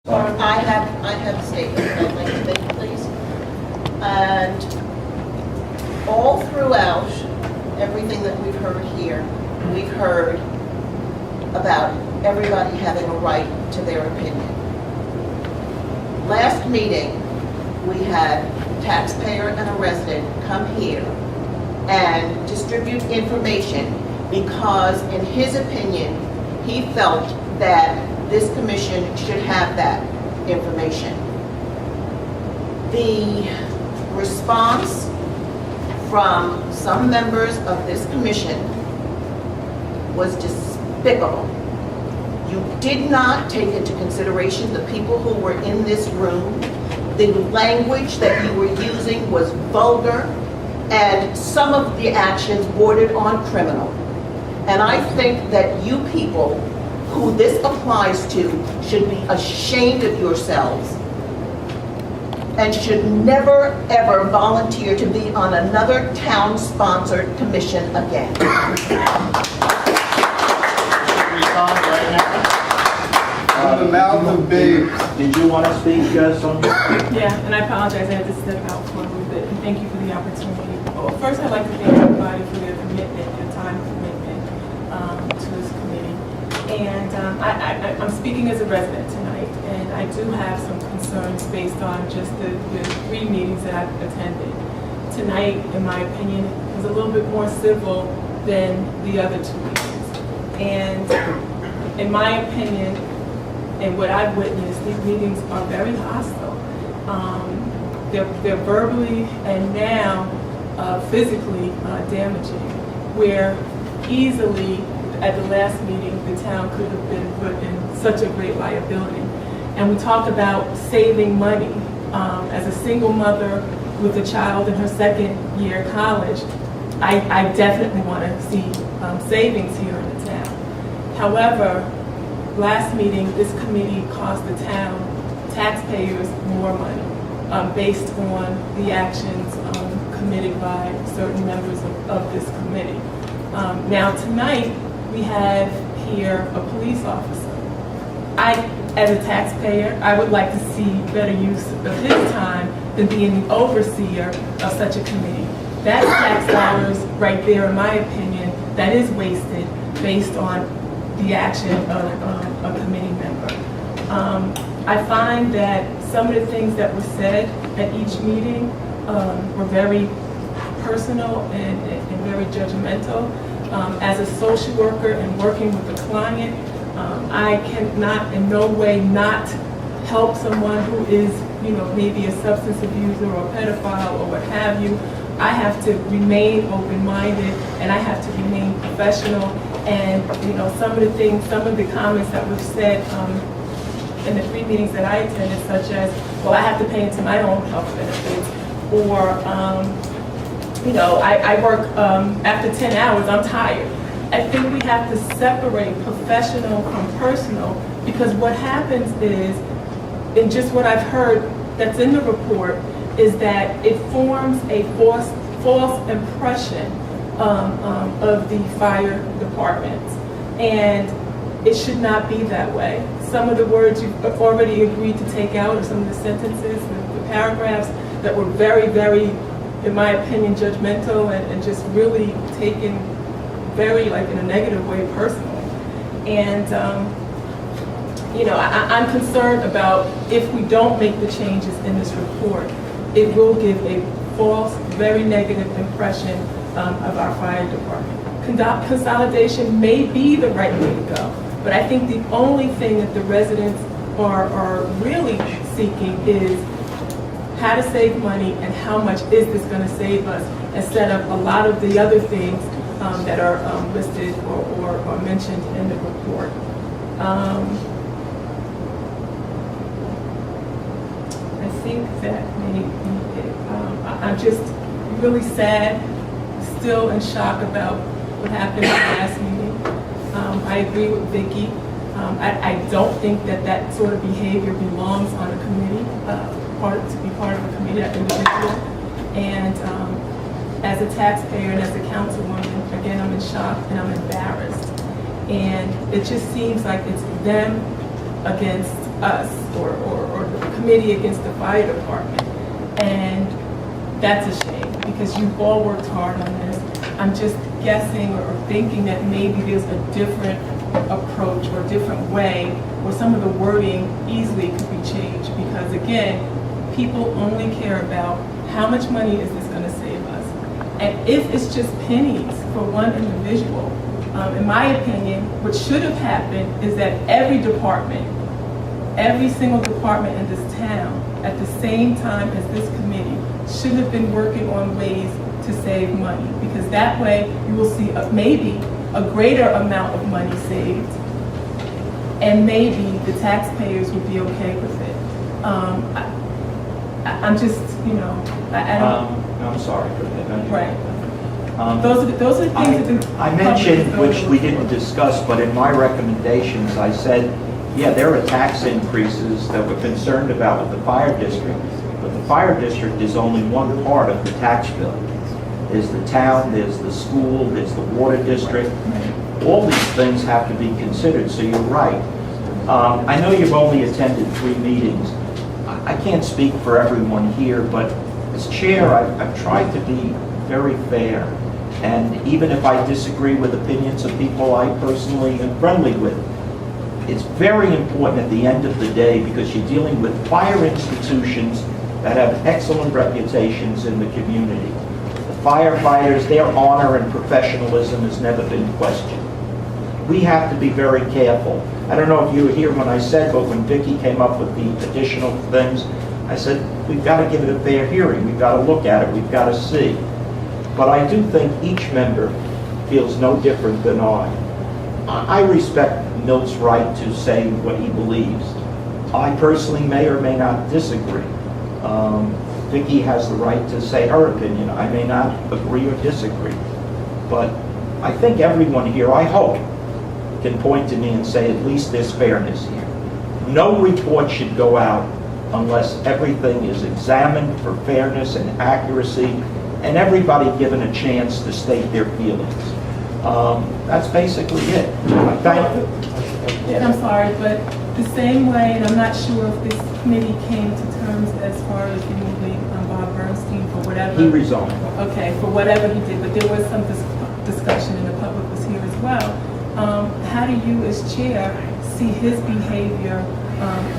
I have a statement that I'd like to make, please. And all throughout everything that we've heard here, we've heard about everybody having a right to their opinion. Last meeting, we had a taxpayer and a resident come here and distribute information because, in his opinion, he felt that this commission should have that information. The response from some members of this commission was despicable. You did not take into consideration the people who were in this room. The language that you were using was vulgar, and some of the actions bordered on criminal. And I think that you people who this applies to should be ashamed of yourselves and should never, ever volunteer to be on another town-sponsored commission again. The mouth of babes. Did you want to speak, Sonya? Yeah, and I apologize, I had to step out for a little bit, and thank you for the opportunity. Well, first, I'd like to thank everybody for their commitment, their time commitment to this committee. And I'm speaking as a resident tonight, and I do have some concerns based on just the 3 meetings that I've attended. Tonight, in my opinion, was a little bit more civil than the other 2 meetings. And in my opinion, and what I've witnessed, these meetings are very hostile. They're verbally and now physically damaging, where easily at the last meeting the town could have been put in such a great liability. And we talk about saving money. As a single mother with a child in her 2nd year of college, I definitely want to see savings here in the town. However, last meeting, this committee cost the town, taxpayers, more money based on the actions committed by certain members of this committee. Now tonight, we have here a police officer. As a taxpayer, I would like to see better use of his time than being the overseer of such a committee. That's tax dollars right there, in my opinion, that is wasted based on the action of a committee member. I find that some of the things that were said at each meeting were very personal and very judgmental. As a social worker and working with a client, I cannot in no way not help someone who is, maybe a substance abuser or a pedophile or what have you. I have to remain open-minded and I have to remain professional. And some of the comments that were said in the 3 meetings that I attended, such as, well, I have to pay into my own health benefits, or I work after 10 hours, I'm tired. I think we have to separate professional from personal, because what happens is, and just what I've heard that's in the report, is that it forms a false impression of the fire departments, and it should not be that way. Some of the words you've already agreed to take out, or some of the sentences, the paragraphs that were very, very, in my opinion, judgmental and just really taken very, in a negative way, personal. And I'm concerned about if we don't make the changes in this report, it will give a false, very negative impression of our fire department. Consolidation may be the right way to go, but I think the only thing that the residents are really seeking is how to save money and how much is this going to save us, instead of a lot of the other things that are listed or mentioned in the report. I think that maybe I'm just really sad, still in shock about what happened at the last meeting. I agree with Vikki. I don't think that sort of behavior belongs on a committee, to be part of a committee, that individual. And as a taxpayer and as a councilwoman, again, I'm in shock and I'm embarrassed. And it just seems like it's them against us or the committee against the fire department. And that's a shame because you've all worked hard on this. I'm just guessing or thinking that maybe there's a different approach or different way where some of the wording easily could be changed because again, people only care about how much money is this going to save us. And if it's just pennies for one individual, in my opinion, what should have happened is that every department, every single department in this town at the same time as this committee should have been working on ways to save money because that way you will see maybe a greater amount of money saved and maybe the taxpayers would be okay with it. I'm just, you know, I don't. I'm sorry for that. Right. Those are the things that I mentioned, which we didn't discuss, but in my recommendations, I said, yeah, there are tax increases that we're concerned about with the fire district, but the fire district is only one part of the tax bill. There's the town, there's the school, there's the water district. All these things have to be considered, so you're right. I know you've only attended 3 meetings. I can't speak for everyone here, but as chair, I've tried to be very fair. And even if I disagree with opinions of people I personally am friendly with, it's very important at the end of the day because you're dealing with fire institutions that have excellent reputations in the community. The firefighters, their honor and professionalism has never been questioned. We have to be very careful. I don't know if you were here when I said, but when Vikki came up with the additional things, I said, we've got to give it a fair hearing. We've got to look at it. We've got to see. But I do think each member feels no different than I respect Milt's right to say what he believes. I personally may or may not disagree. Vikki has the right to say her opinion. I may not agree or disagree. But I think everyone here, I hope, can point to me and say at least there's fairness here. No report should go out unless everything is examined for fairness and accuracy and everybody given a chance to state their feelings. That's basically it. Thank you. And I'm sorry, but the same way, and I'm not sure if this committee came to terms as far as removing Bob Bernstein for whatever. He resigned. Okay, for whatever he did, but there was some discussion and the public was here as well. How do you as chair see his behavior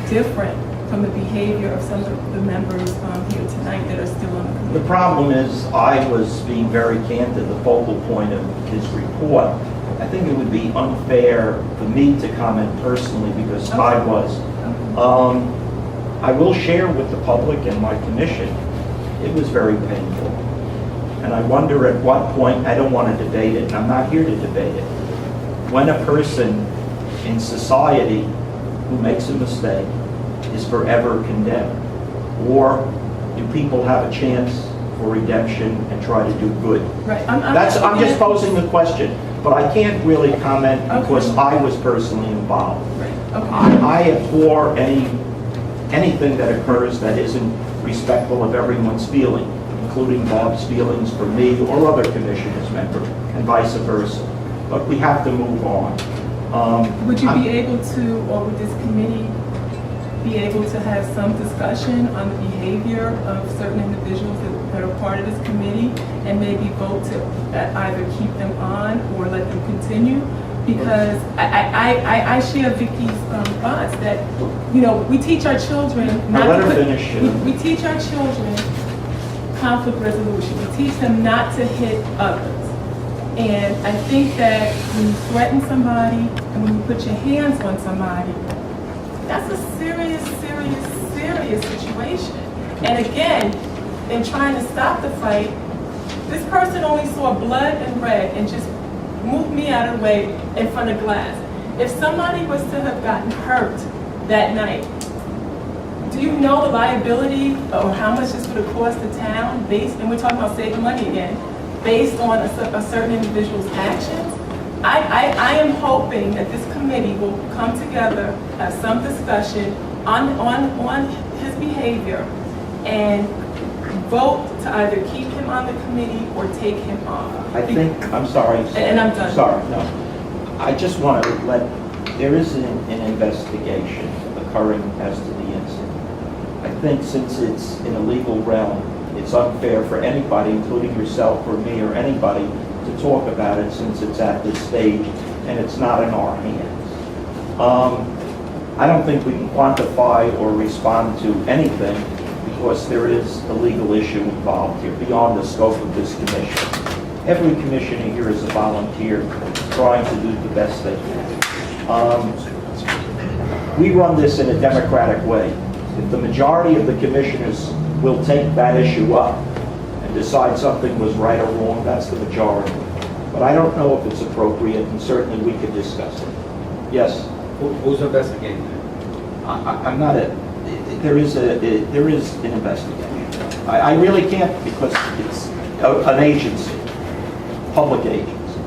different from the behavior of some of the members here tonight that are still on the committee? The problem is I was being very candid, the focal point of his report. I think it would be unfair for me to comment personally because Okay. I was. I will share with the public and my commission, it was very painful. And I wonder at what point, I don't want to debate it, and I'm not here to debate it. When a person in society who makes a mistake is forever condemned? Or do people have a chance for redemption and try to do good? Right. I'm just posing the question, but I can't really comment because I was personally involved. Right. Okay. I abhor anything that occurs that isn't respectful of everyone's feeling, including Bob's feelings for me or other commissioners member, and vice versa. But we have to move on. Would you be able to, or would this committee be able to have some discussion on the behavior of certain individuals that are part of this committee and maybe vote to either keep them on or let them continue? Because I share Vicki's thoughts that, you know, we teach our children not Let to her put- finish. we teach our children conflict resolution. We teach them not to hit others. And I think that when you threaten somebody and when you put your hands on somebody, that's a serious, serious, serious situation. And again, in trying to stop the fight, this person only saw blood and red and just moved me out of the way in front of glass. If somebody was to have gotten hurt that night, do you know the liability or how much this would have cost the town and we're talking about saving money again, based on a certain individual's actions? I am hoping that this committee will come together, have some discussion on his behavior, and vote to either keep him on the committee or take him off. I'm sorry. And I'm done. Sorry, no. I just want to there is an investigation occurring as to the incident. I think since it's in a legal realm, it's unfair for anybody, including yourself or me or anybody, to talk about it since it's at this stage and it's not in our hands. I don't think we can quantify or respond to anything because there is a legal issue involved here beyond the scope of this commission. Every commissioner here is a volunteer trying to do the best they can. We run this in a democratic way. If the majority of the commissioners will take that issue up and decide something was right or wrong, that's the majority. But I don't know if it's appropriate, and certainly we could discuss it. Yes? Who's investigating it? I'm not there is an investigation. I really can't because it's an agency, public agency.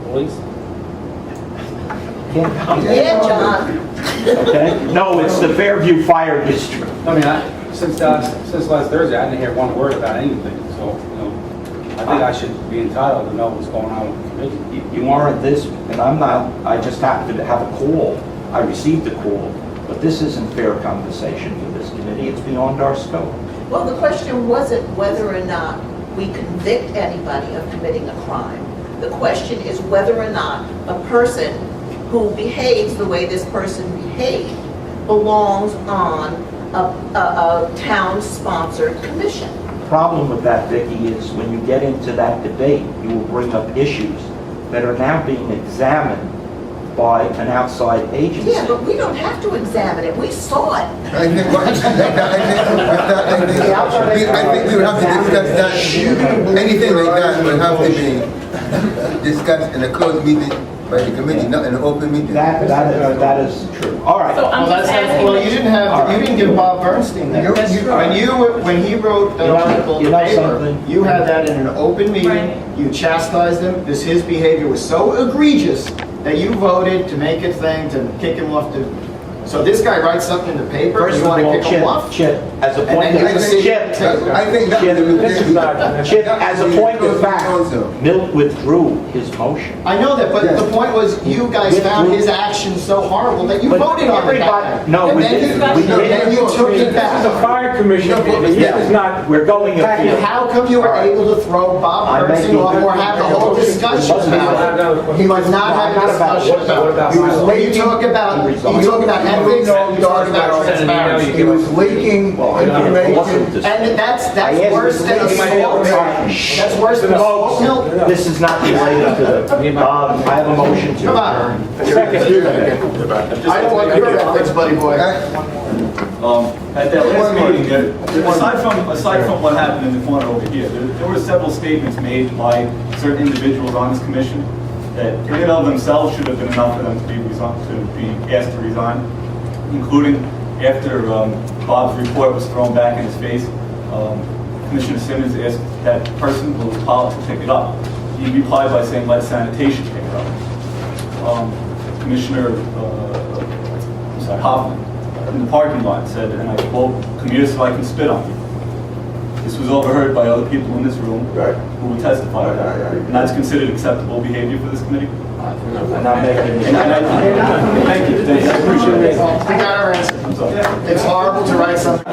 Police? Can't comment. Yeah, John. Okay? No, it's the Fairview Fire District. I mean, since last Thursday, I didn't hear one word about anything, so, I think I should be entitled to know what's going on with the committee. You aren't this, and I'm not, I just happened to have a call. I received a call, but this isn't fair conversation for this committee. It's beyond our scope. Well, the question wasn't whether or not we convict anybody of committing a crime. The question is whether or not a person who behaves the way this person behaved belongs on a town-sponsored commission. The problem with that, Vicki, is when you get into that debate, you will bring up issues that are now being examined by an outside agency. Yeah, but we don't have to examine it. We saw it. I think we would have to discuss that. Anything like that would have to be discussed in a closed meeting by the committee, not in an open meeting. That is true. All right. So I'm just asking. Well, you didn't give Bob Bernstein that. When he wrote the article in the paper, you had that in an open meeting, Right. you chastised him, because his behavior was so egregious that you voted to make a thing to kick him off the, so this guy writes something in the paper, First you of want to all, kick him off? Chip, as a And point then you of see- Chip, I think that Chip, as a point of fact, Milt withdrew his motion. I know that, but Yes. the point was, you guys found his actions so horrible that you But voted on it. no, And we then you- didn't. We Then didn't. you took it This is a back. fire commission meeting, this is not... We're going And afield. how come you were able to throw Bob I'm Bernstein making- off or have the whole discussion about it? He was not having a discussion about it. When you talk about ethics, you talk about transparency. He was leaking information. And that's worse than assault. That's worse than assault. No. This is not related to the, I have a motion to Come on. adjourn. I don't want your ethics, buddy boy. At that last meeting, aside from what happened in the corner over here, there were several statements made by certain individuals on this commission that in and of themselves should have been enough for them to be asked to resign, including after Bob's report was thrown back in his face, Commissioner Simmons asked that person who was Polit to pick it up. He replied by saying, let sanitation pick it up. Commissioner Hoffman in the parking lot said, and I quote, "Come here so I can spit on you." This was overheard by other people in this room who would testify to that. And that's considered acceptable behavior for this committee? And I'm making. Thank you. I appreciate it. We got our answer. I'm sorry. It's horrible to write something.